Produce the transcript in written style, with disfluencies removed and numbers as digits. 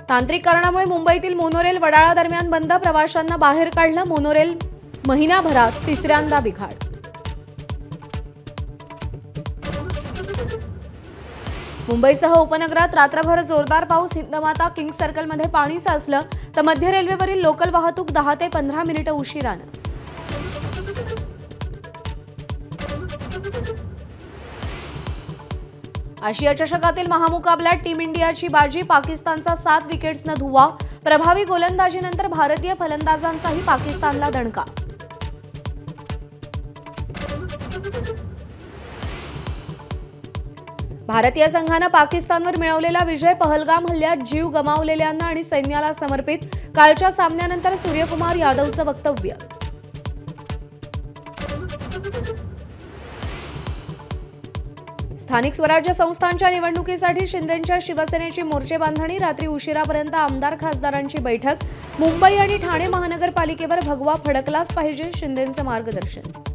तांत्रिक कारणामुळे मुंबईतील मोनोरेल वडाळा दरम्यान बंद, प्रवाशांना बाहेर काढलं. मोनोरेल महिनाभरात तिसऱ्यांदा बिघाड. मुंबईसह उपनगरात रात्रभर जोरदार पाऊस. हिंदमाता किंग्स सर्कलमध्ये पाणी साचलं, तर मध्य रेल्वेवरील लोकल वाहतूक 10 ते 15 मिनिटं उशिरानं. आशिया चषकातील महामुकाबल्यात टीम इंडियाची बाजी. पाकिस्तानचा 7 विकेट्सनं धुव्वा. प्रभावी गोलंदाजीनंतर भारतीय फलंदाजांचाही पाकिस्तानला दणका. भारतीय संघानं पाकिस्तानवर मिळवलेला विजय. पहलगाम हल्ल्यात जीव गमावलेल्यांना आणि सैन्याला समर्पित. कालच्या सामन्यानंतर सूर्यकुमार यादवचं वक्तव्य. स्थानिक स्वराज्य संस्थांच्या निवडणुकीसाठी शिंदेंच्या शिवसेनेची मोर्चेबांधणी. रात्री उशिरापर्यंत आमदार खासदारांची बैठक. मुंबई आणि ठाणे महानगरपालिकेवर भगवा फडकलाच पाहिजे, शिंदेंचं मार्गदर्शन.